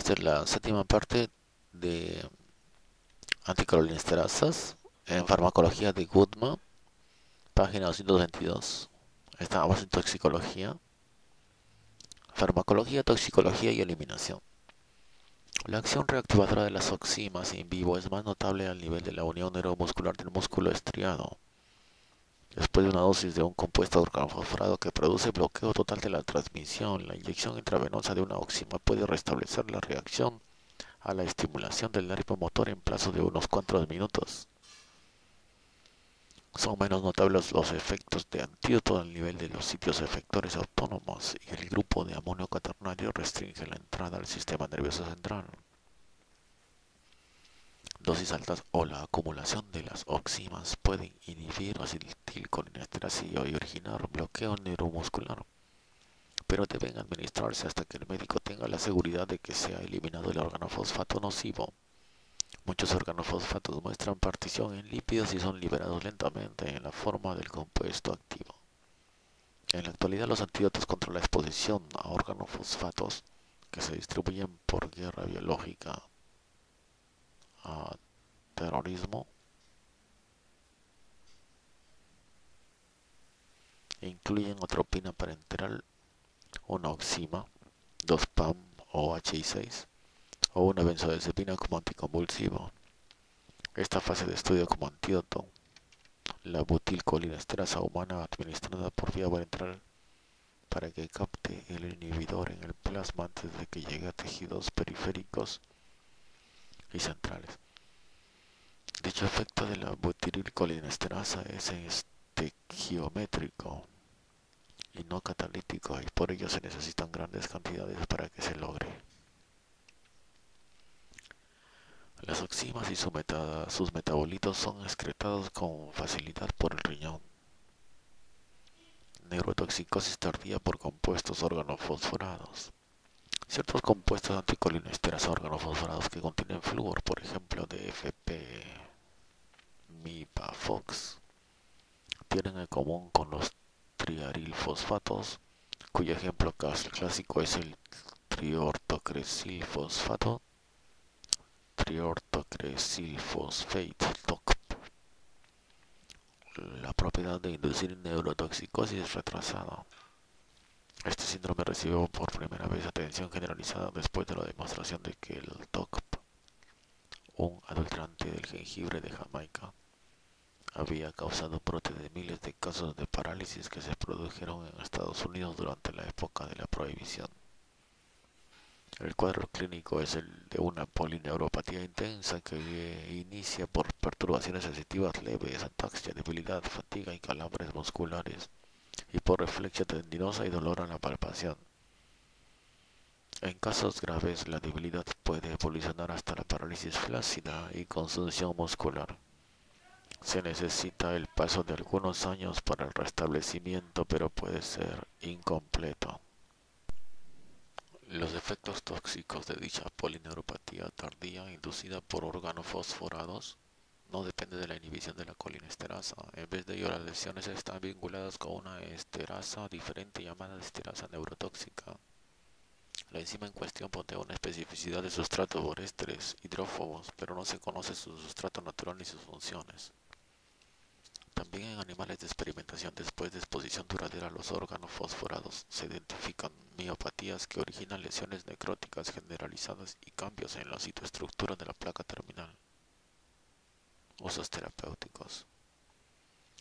Esta es la séptima parte de anticolinesterasas en farmacología de Goodman, página 222. Estamos en toxicología, farmacología, toxicología y eliminación. La acción reactivadora de las oximas in vivo es más notable al nivel de la unión neuromuscular del músculo estriado. Después de una dosis de un compuesto organofosforado que produce bloqueo total de la transmisión, la inyección intravenosa de una oxima puede restablecer la reacción a la estimulación del nervio motor en plazo de unos cuantos minutos. Son menos notables los efectos de antídoto al nivel de los sitios efectores autónomos y el grupo de amonio cuaternario restringe la entrada al sistema nervioso central. Dosis altas o la acumulación de las oximas pueden inhibir acetilcolinesterasa y originar bloqueo neuromuscular, pero deben administrarse hasta que el médico tenga la seguridad de que se ha eliminado el organofosfato nocivo. Muchos organofosfatos muestran partición en lípidos y son liberados lentamente en la forma del compuesto activo. En la actualidad, los antídotos contra la exposición a organofosfatos que se distribuyen por guerra biológica, a terrorismo, incluyen atropina parenteral, una oxima, 2-PAM o HI6, o una benzodiazepina como anticonvulsivo. Esta fase de estudio como antídoto, la butilcolinesterasa humana administrada por vía parenteral para que capte el inhibidor en el plasma antes de que llegue a tejidos periféricos y centrales. Dicho efecto de la butilcolinesterasa es estequiométrico y no catalítico, y por ello se necesitan grandes cantidades para que se logre. Las oximas y sus metabolitos son excretados con facilidad por el riñón. Neurotoxicosis tardía por compuestos organofosforados. Ciertos compuestos anticolinesteras organofosforados que contienen flúor, por ejemplo DFP, MIPA, FOX, tienen en común con los triarilfosfatos, cuyo ejemplo clásico es el triortocresilfosfato, triortocresilfosfate, TOC. La propiedad de inducir neurotoxicosis retrasada. Este síndrome recibió por primera vez atención generalizada después de la demostración de que el TOCP, un adulterante del jengibre de Jamaica, había causado brotes de miles de casos de parálisis que se produjeron en Estados Unidos durante la época de la prohibición. El cuadro clínico es el de una polineuropatía intensa que inicia por perturbaciones sensitivas leves, ataxia, debilidad, fatiga y calambres musculares, y por reflexia tendinosa y dolor en la palpación. En casos graves, la debilidad puede evolucionar hasta la parálisis flácida y consunción muscular. Se necesita el paso de algunos años para el restablecimiento, pero puede ser incompleto. Los efectos tóxicos de dicha polineuropatía tardía inducida por organofosforados no dependen de la inhibición de la colinesterasa. En vez de ello, las lesiones están vinculadas con una esterasa diferente llamada esterasa neurotóxica. La enzima en cuestión posee una especificidad de sustrato por ésteres hidrófobos, pero no se conoce su sustrato natural ni sus funciones. También en animales de experimentación después de exposición duradera a los órganos fosforados se identifican miopatías que originan lesiones necróticas generalizadas y cambios en la citoestructura de la placa terminal. Usos terapéuticos.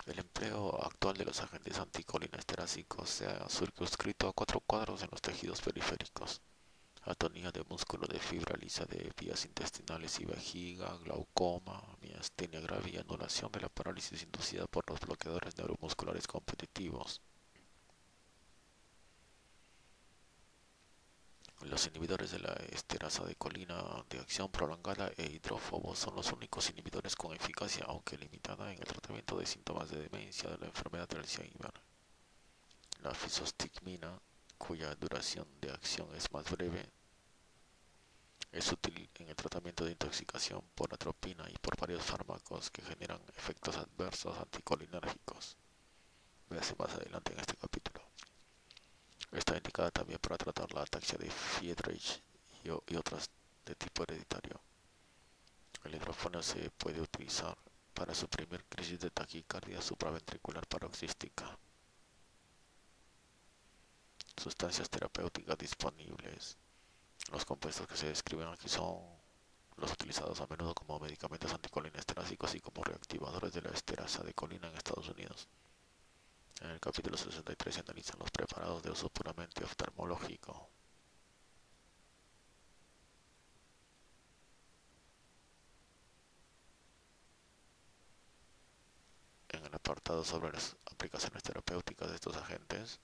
El empleo actual de los agentes anticolinesterásicos se ha circunscrito a 4 cuadros en los tejidos periféricos: atonía de músculo de fibra lisa de vías intestinales y vejiga, glaucoma, miastenia grave y anulación de la parálisis inducida por los bloqueadores neuromusculares competitivos. Los inhibidores de la esterasa de colina de acción prolongada e hidrófobos son los únicos inhibidores con eficacia, aunque limitada, en el tratamiento de síntomas de demencia de la enfermedad de Alzheimer. La fisostigmina, cuya duración de acción es más breve, es útil en el tratamiento de intoxicación por atropina y por varios fármacos que generan efectos adversos anticolinérgicos. Véase más adelante en este capítulo. Está indicada también para tratar la ataxia de Friedreich y otras de tipo hereditario. El hidrófono se puede utilizar para suprimir crisis de taquicardia supraventricular paroxística. Sustancias terapéuticas disponibles. Los compuestos que se describen aquí son los utilizados a menudo como medicamentos anticolinesterásicos y como reactivadores de la esterasa de colina en Estados Unidos. En el capítulo 63 se analizan los preparados de uso puramente oftalmológico. En el apartado sobre las aplicaciones terapéuticas de estos agentes,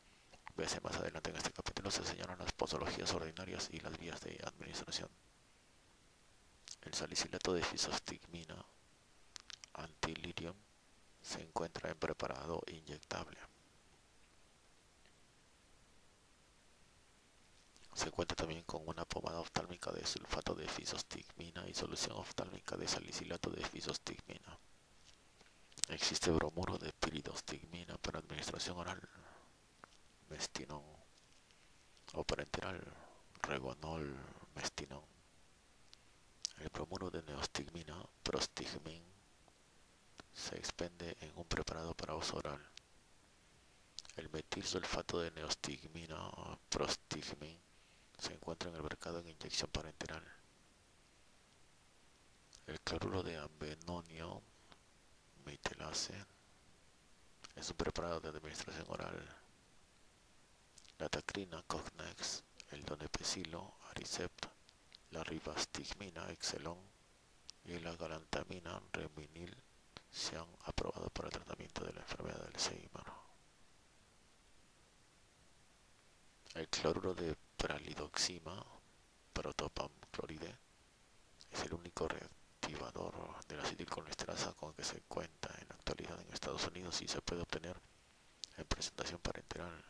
vese más adelante en este capítulo, se señalan las posologías ordinarias y las vías de administración. El salicilato de fisostigmina antilirium se encuentra en preparado inyectable. Se cuenta también con una pomada oftálmica de sulfato de fisostigmina y solución oftálmica de salicilato de fisostigmina. Existe bromuro de piridostigmina para administración oral, mestinón, o parenteral, regonol, mestinón. El bromuro de neostigmina, prostigmin, se expende en un preparado para uso oral. El metilsulfato de neostigmina, prostigmin, se encuentra en el mercado en inyección parenteral. El cloruro de ambenonio, metilase, es un preparado de administración oral. La tacrina, cognex, el donepezilo, aricept, la ribastigmina, excelón, y la galantamina, reminil, se han aprobado para el tratamiento de la enfermedad del Alzheimer. El cloruro de pralidoxima, protopamcloride, es el único reactivador de la acetilcolinesterasa con que se cuenta en la actualidad en Estados Unidos y se puede obtener en presentación parenteral.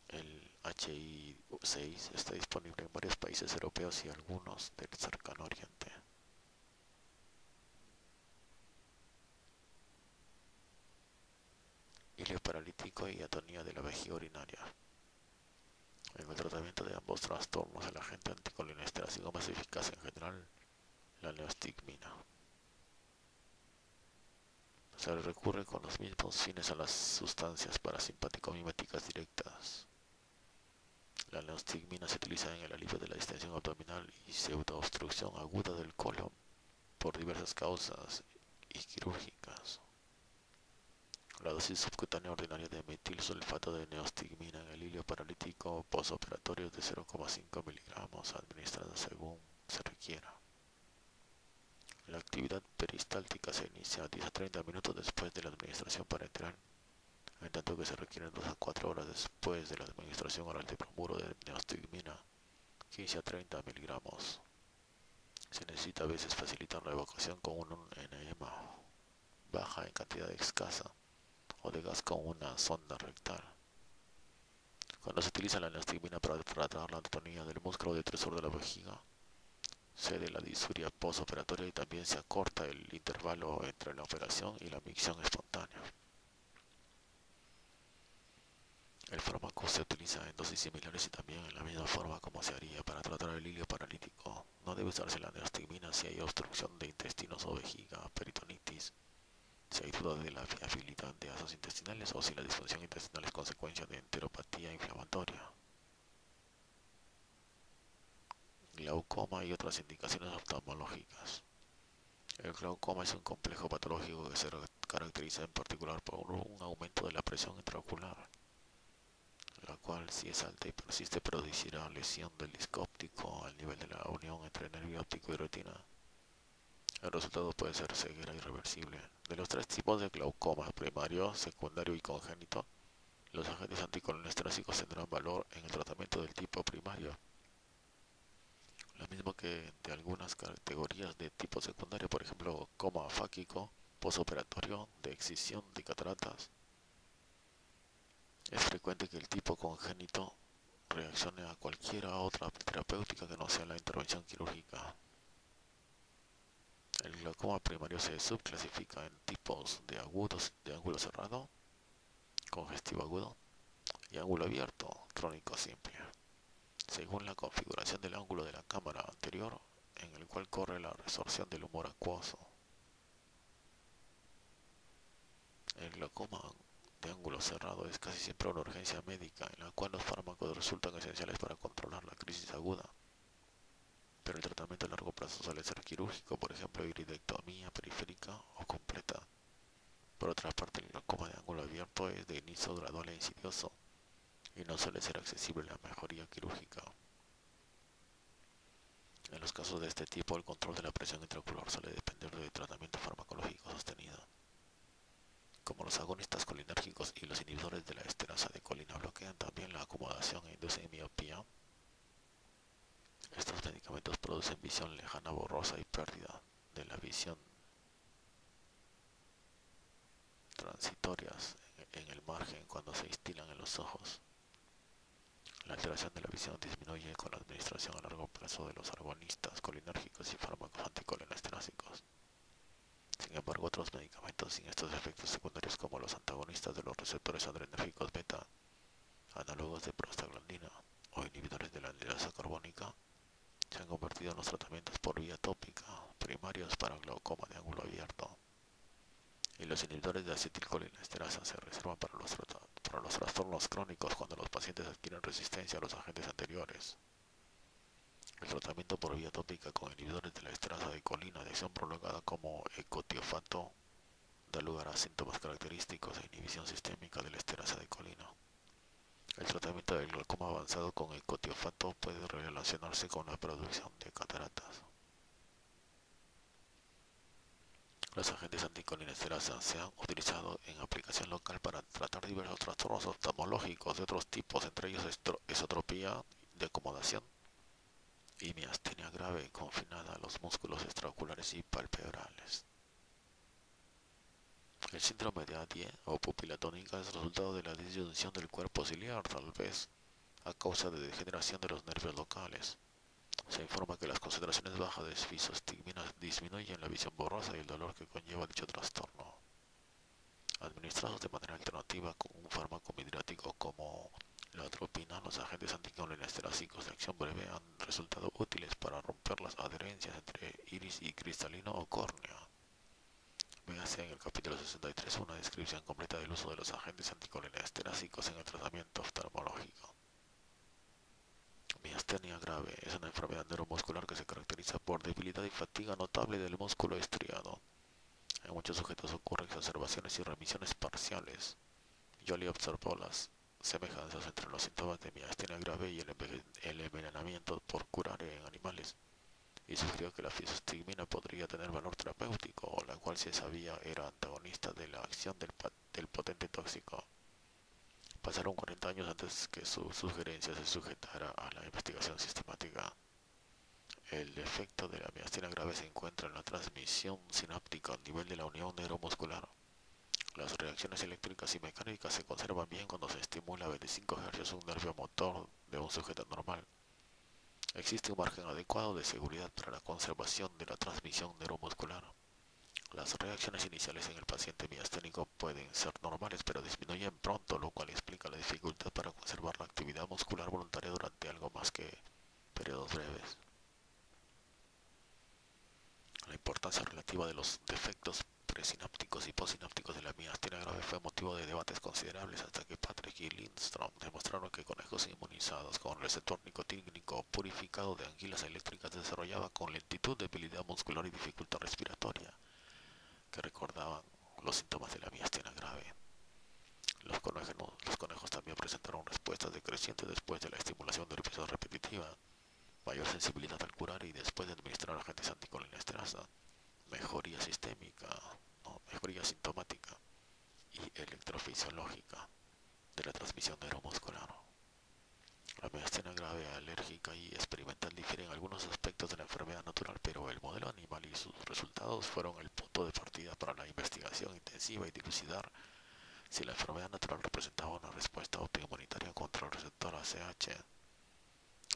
El HI6 está disponible en varios países europeos y algunos del cercano oriente. Hilio paralítico y atonía de la vejiga urinaria. En el tratamiento de ambos trastornos, el agente anticolinesterásico más eficaz en general, la neostigmina. Se recurre con los mismos fines a las sustancias parasimpático-miméticas directas. La neostigmina se utiliza en el alivio de la distensión abdominal y pseudoobstrucción aguda del colon por diversas causas y quirúrgicas. La dosis subcutánea ordinaria de metilsulfato de neostigmina en el hilio paralítico postoperatorio es de 0,5 miligramos administrada según se requiera. La actividad peristáltica se inicia 10 a 30 minutos después de la administración parenteral, en tanto que se requieren 2 a 4 horas después de la administración oral de bromuro de neostigmina, 15 a 30 miligramos. Se necesita a veces facilitar la evacuación con un enema baja en cantidad escasa o de gas con una sonda rectal. Cuando se utiliza la neostigmina para tratar la atonía del músculo depresor de la vejiga, cede la disuria postoperatoria y también se acorta el intervalo entre la operación y la micción espontánea. El fármaco se utiliza en dosis similares y también en la misma forma como se haría para tratar el hilio paralítico. No debe usarse la neostigmina si hay obstrucción de intestinos o vejiga, peritonitis, si hay duda de la viabilidad de vasos intestinales o si la disfunción intestinal es consecuencia de enteropatía inflamatoria. Glaucoma y otras indicaciones oftalmológicas. El glaucoma es un complejo patológico que se caracteriza en particular por un aumento de la presión intraocular, la cual, si es alta y persiste, producirá lesión del disco óptico al nivel de la unión entre nervio óptico y retina. El resultado puede ser ceguera irreversible. De los tres tipos de glaucoma, primario, secundario y congénito, los agentes anticolinestéricos tendrán valor en el tratamiento del tipo primario, lo mismo que de algunas categorías de tipo secundario, por ejemplo, coma fáquico, posoperatorio, de excisión de cataratas. Es frecuente que el tipo congénito reaccione a cualquier otra terapéutica que no sea la intervención quirúrgica. El glaucoma primario se subclasifica en tipos de agudos de ángulo cerrado, congestivo agudo, y ángulo abierto, crónico simple. según la configuración del ángulo de la cámara anterior en el cual corre la resorción del humor acuoso. El glaucoma de ángulo cerrado es casi siempre una urgencia médica en la cual los fármacos resultan esenciales para controlar la crisis aguda, pero el tratamiento a largo plazo suele ser quirúrgico, por ejemplo iridectomía periférica o completa. Por otra parte, el glaucoma de ángulo abierto es de inicio gradual e insidioso y no suele ser accesible la mejoría quirúrgica. En los casos de este tipo, el control de la presión intraocular suele depender de tratamiento farmacológico sostenido. Como los agonistas colinérgicos y los inhibidores de la esterasa de colina bloquean también la acomodación e inducen miopía, estos medicamentos producen visión lejana borrosa y pérdida de la visión transitorias en el margen cuando se instilan en los ojos. La alteración de la visión disminuye con la administración a largo plazo de los agonistas colinérgicos y fármacos anticolinesterásicos. Sin embargo, otros medicamentos sin estos efectos secundarios, como los antagonistas de los receptores adrenérgicos beta, análogos de prostaglandina o inhibidores de la anhidrasa carbónica, se han convertido en los tratamientos por vía tópica primarios para glaucoma de ángulo abierto. Y los inhibidores de acetilcolinesterasa se reservan para los trastornos crónicos cuando los pacientes adquieren resistencia a los agentes anteriores. El tratamiento por vía tópica con inhibidores de la esterasa de colina de acción prolongada como ecotiofato da lugar a síntomas característicos de inhibición sistémica de la esterasa de colina. El tratamiento del glaucoma avanzado con ecotiofato puede relacionarse con la producción de cataratas. Los agentes anticolinesterasa se han utilizado en aplicación local para tratar diversos trastornos oftalmológicos de otros tipos, entre ellos esotropía de acomodación y miastenia grave confinada a los músculos extraoculares y palpebrales. El síndrome de Adie o pupila tónica es resultado de la disyunción del cuerpo ciliar, tal vez a causa de degeneración de los nervios locales. Se informa que las concentraciones bajas de sfisostigmina disminuyen la visión borrosa y el dolor que conlleva dicho trastorno. Administrados de manera alternativa con un fármaco midriático como la atropina, los agentes anticolinesterásicos de acción breve han resultado útiles para romper las adherencias entre iris y cristalino o córnea. Véase en el capítulo 63 una descripción completa del uso de los agentes anticolinesterásicos en el tratamiento oftalmológico. Miastenia grave es una enfermedad neuromuscular que se caracteriza por debilidad y fatiga notable del músculo estriado. En muchos sujetos ocurren exacerbaciones y remisiones parciales. Joly observó las semejanzas entre los síntomas de miastenia grave y el envenenamiento por curare en animales, y sugirió que la fisostigmina podría tener valor terapéutico, la cual se sabía era antagonista de la acción del potente tóxico. Pasaron 40 años antes que su sugerencia se sujetara a la investigación sistemática. El efecto de la miastenia grave se encuentra en la transmisión sináptica a nivel de la unión neuromuscular. Las reacciones eléctricas y mecánicas se conservan bien cuando se estimula a 25 Hz un nervio motor de un sujeto normal. Existe un margen adecuado de seguridad para la conservación de la transmisión neuromuscular. Las reacciones iniciales en el paciente miasténico pueden ser normales, pero disminuyen pronto, lo cual explica la dificultad para conservar la actividad muscular voluntaria durante algo más que periodos breves. La importancia relativa de los defectos presinápticos y postsinápticos de la miastenia grave fue motivo de debates considerables hasta que Patrick y Lindstrom demostraron que conejos inmunizados con receptor nicotínico purificado de angilas eléctricas desarrollaban con lentitud, debilidad muscular y dificultad respiratoria, que recordaban los síntomas de la miastenia grave. Los conejos también presentaron respuestas decrecientes después de la estimulación nerviosa repetitiva, mayor sensibilidad al curar y después de administrar agentes anticolinesterasa, mejoría sistémica, mejoría sintomática y electrofisiológica de la transmisión neuromuscular. La miastenia grave, alérgica y experimental difieren en algunos aspectos de la enfermedad natural, pero el modelo animal y sus resultados fueron el punto de partida para la investigación intensiva y dilucidar si la enfermedad natural representaba una respuesta autoinmunitaria contra el receptor ACH.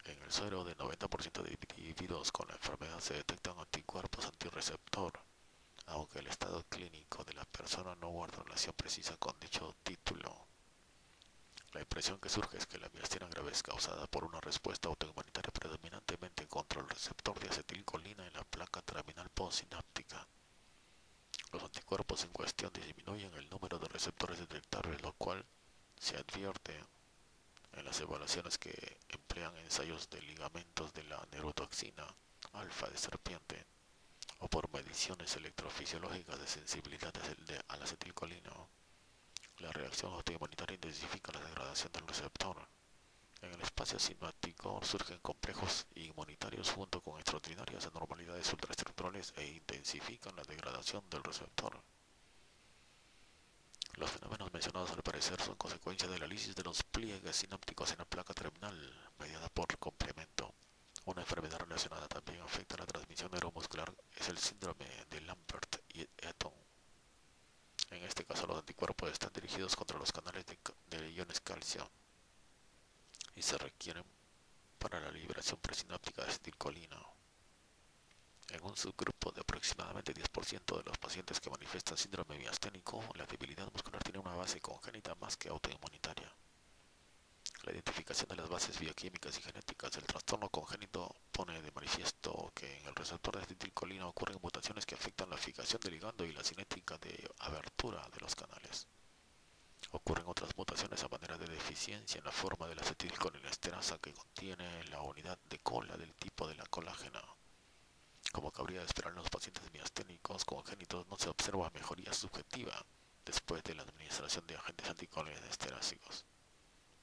En el suero de 90% de individuos con la enfermedad se detectan anticuerpos antirreceptor, aunque el estado clínico de la persona no guarda relación precisa con dicho título. La impresión que surge es que la miastenia grave es causada por una respuesta autoinmunitaria predominantemente contra el receptor de acetilcolina en la placa terminal postsináptica. Los anticuerpos en cuestión disminuyen el número de receptores detectables, lo cual se advierte en las evaluaciones que emplean ensayos de ligamentos de la neurotoxina alfa de serpiente o por mediciones electrofisiológicas de sensibilidad a la acetilcolina. La reacción autoinmunitaria intensifica la degradación del receptor. En el espacio sináptico surgen complejos inmunitarios junto con extraordinarias anormalidades ultraestructurales e intensifican la degradación del receptor. Los fenómenos mencionados al parecer son consecuencia de la lisis de los pliegues sinápticos en la placa terminal, mediada por complemento. Una enfermedad relacionada también afecta la transmisión neuromuscular es el síndrome de Lambert y Eaton. En este caso los anticuerpos están dirigidos contra los canales de iones calcio y se requieren para la liberación presináptica de acetilcolina. En un subgrupo de aproximadamente 10% de los pacientes que manifiestan síndrome miasténico, la debilidad muscular tiene una base congénita más que autoinmunitaria. La identificación de las bases bioquímicas y genéticas del trastorno congénito pone de manifiesto que en el receptor de acetilcolina ocurren mutaciones que afectan la fijación del ligando y la cinética de abertura de los canales. Ocurren otras mutaciones a manera de deficiencia en la forma de la acetilcolinesterasa que contiene la unidad de cola del tipo de la colágena. Como cabría de esperar en los pacientes miasténicos congénitos, no se observa mejoría subjetiva después de la administración de agentes anticolinesterásicos.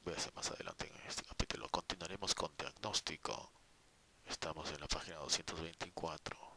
Véase más adelante en este capítulo. Continuaremos con diagnóstico. Estamos en la página 224.